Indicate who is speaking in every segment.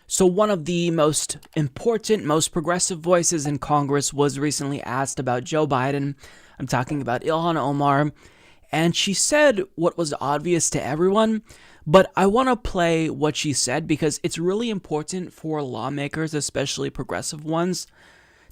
Speaker 1: So one of the most important, most progressive voices in Congress was recently asked about Joe Biden. I'm talking about Ilhan Omar. And she said what was obvious to everyone, but I want to play what she said because it's really important for lawmakers, especially progressive ones,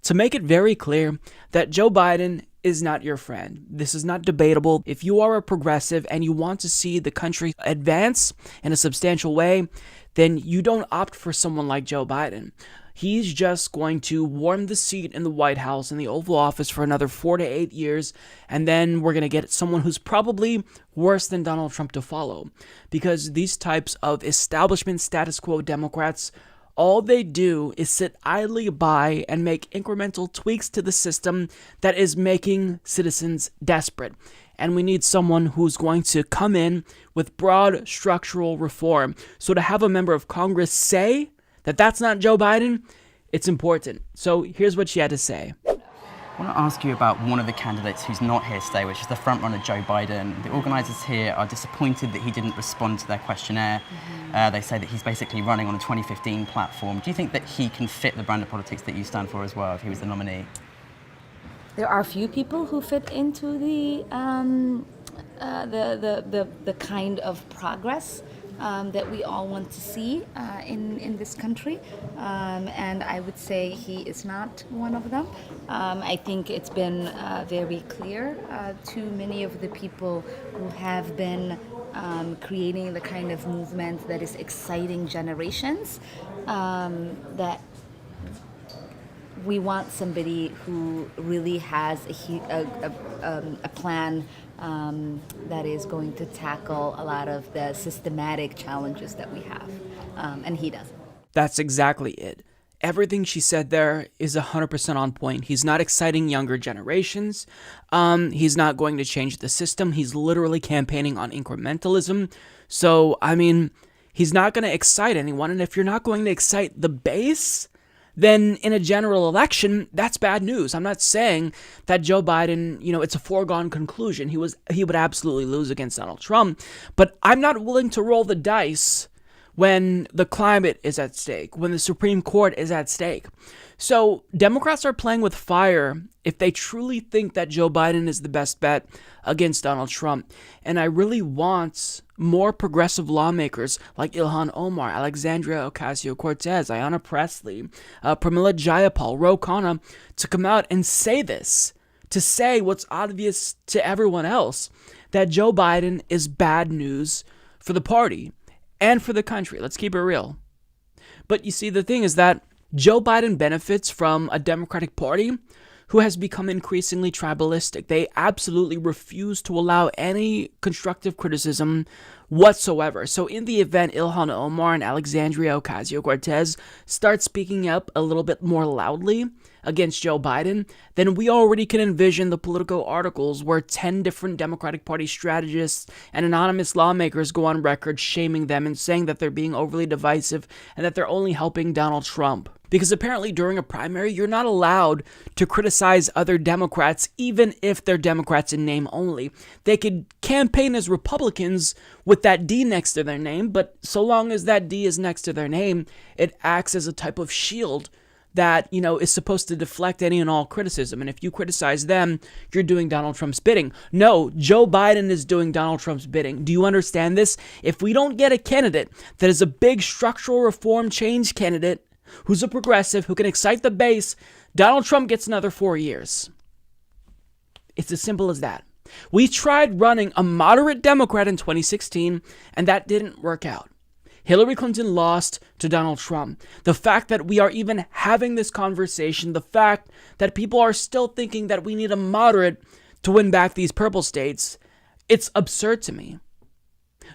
Speaker 1: to make it very clear that Joe Biden is not your friend. This is not debatable. If you are a progressive and you want to see the country advance in a substantial way, then you don't opt for someone like Joe Biden. He's just going to warm the seat in the White House, in the Oval Office for another 4 to 8 years, and then we're going to get someone who's probably worse than Donald Trump to follow. Because these types of establishment status quo Democrats, all they do is sit idly by and make incremental tweaks to the system that is making citizens desperate. And we need someone who's going to come in with broad structural reform. So to have a member of Congress say that that's not Joe Biden, it's important. So here's what she had to say.
Speaker 2: I want to ask you about one of the candidates who's not here today, which is the frontrunner Joe Biden. The organisers here are disappointed that he didn't respond to their questionnaire. They say that he's basically running on a 2015 platform. Do you think that he can fit the brand of politics that you stand for as well if he was the nominee?
Speaker 3: There are few people who fit into the kind of progress that we all want to see in this country, and I would say he is not one of them. I think it's been very clear to many of the people who have been creating the kind of movement that is exciting generations that we want somebody who really has a plan that is going to tackle a lot of the systematic challenges that we have, and he doesn't.
Speaker 1: That's exactly it. Everything she said there is 100% on point. He's not exciting younger generations. He's not going to change the system. He's literally campaigning on incrementalism. So, I mean, he's not going to excite anyone. And if you're not going to excite the base, then in a general election, that's bad news. I'm not saying that Joe Biden, it's a foregone conclusion. He would absolutely lose against Donald Trump, but I'm not willing to roll the dice when the climate is at stake, when the Supreme Court is at stake. So Democrats are playing with fire if they truly think that Joe Biden is the best bet against Donald Trump. And I really want more progressive lawmakers like Ilhan Omar, Alexandria Ocasio-Cortez, Ayanna Pressley, Pramila Jayapal, Ro Khanna to come out and say this, to say what's obvious to everyone else, that Joe Biden is bad news for the party and for the country. Let's keep it real. But you see, the thing is that Joe Biden benefits from a Democratic Party who has become increasingly tribalistic. They absolutely refuse to allow any constructive criticism whatsoever. So in the event Ilhan Omar and Alexandria Ocasio-Cortez start speaking up a little bit more loudly against Joe Biden, then we already can envision the Politico articles where 10 different Democratic Party strategists and anonymous lawmakers go on record shaming them and saying that they're being overly divisive and that they're only helping Donald Trump. Because apparently during a primary, you're not allowed to criticize other Democrats, even if they're Democrats in name only. They could campaign as Republicans with that D next to their name, but so long as that D is next to their name, it acts as a type of shield that, is supposed to deflect any and all criticism. And if you criticize them, you're doing Donald Trump's bidding. No, Joe Biden is doing Donald Trump's bidding. Do you understand this? If we don't get a candidate that is a big structural reform change candidate, who's a progressive, who can excite the base, Donald Trump gets another 4 years. It's as simple as that. We tried running a moderate Democrat in 2016, and that didn't work out. Hillary Clinton lost to Donald Trump. The fact that we are even having this conversation, the fact that people are still thinking that we need a moderate to win back these purple states, it's absurd to me.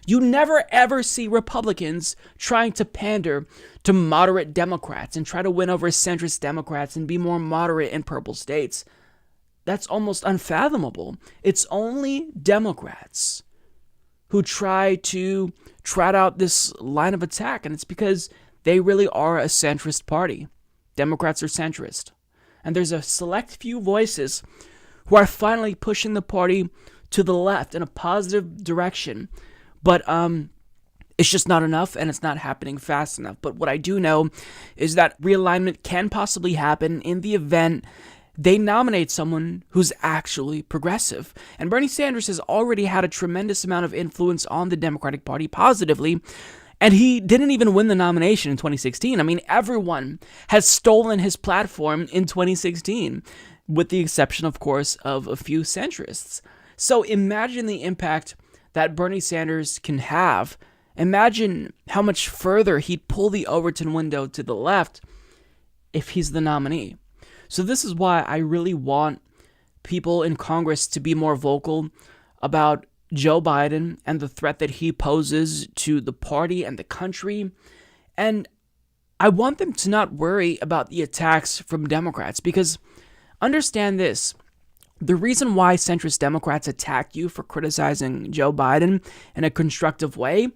Speaker 1: You never ever see Republicans trying to pander to moderate Democrats and try to win over centrist Democrats and be more moderate in purple states. That's almost unfathomable. It's only Democrats who try to trot out this line of attack, and it's because they really are a centrist party. Democrats are centrist. And there's a select few voices who are finally pushing the party to the left in a positive direction. But It's just not enough, and it's not happening fast enough. But what I do know is that realignment can possibly happen in the event they nominate someone who's actually progressive. And Bernie Sanders has already had a tremendous amount of influence on the Democratic Party positively, and he didn't even win the nomination in 2016. I mean, everyone has stolen his platform in 2016, with the exception, of course, of a few centrists. So imagine the impact that Bernie Sanders can have. Imagine how much further he'd pull the Overton window to the left if he's the nominee. So this is why I really want people in Congress to be more vocal about Joe Biden and the threat that he poses to the party and the country. And I want them to not worry about the attacks from Democrats, because understand this. The reason why centrist Democrats attack you for criticizing Joe Biden in a constructive way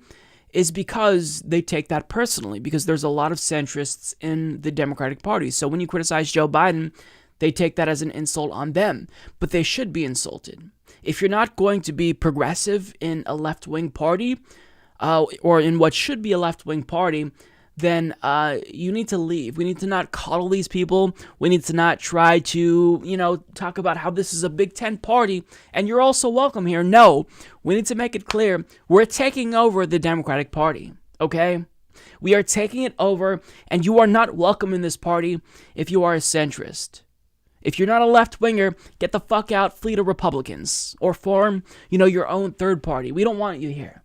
Speaker 1: is because they take that personally, because there's a lot of centrists in the Democratic Party. So when you criticize Joe Biden, they take that as an insult on them, but they should be insulted. If you're not going to be progressive in a left-wing party, or in what should be a left-wing party, then you need to leave. We need to not coddle these people. We need to not try to, talk about how this is a Big Ten party and you're also welcome here. No, we need to make it clear we're taking over the Democratic Party, okay? We are taking it over, and you are not welcome in this party if you are a centrist. If you're not a left-winger, get the fuck out, flee to Republicans, or form, your own third party. We don't want you here.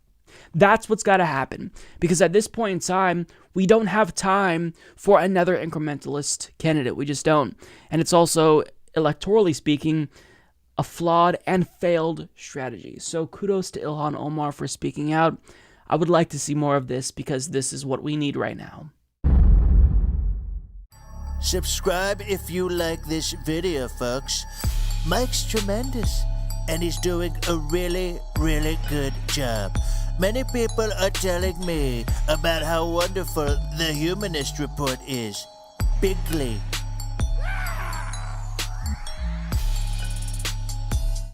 Speaker 1: That's what's got to happen, because at this point in time, we don't have time for another incrementalist candidate. We just don't. And it's also, electorally speaking, a flawed and failed strategy. So kudos to Ilhan Omar for speaking out. I would like to see more of this, because this is what we need right now.
Speaker 4: Subscribe if you like this video, folks. Mike's tremendous, and he's doing a really, really good job. Many people are telling me about how wonderful the Humanist Report is. Bigly.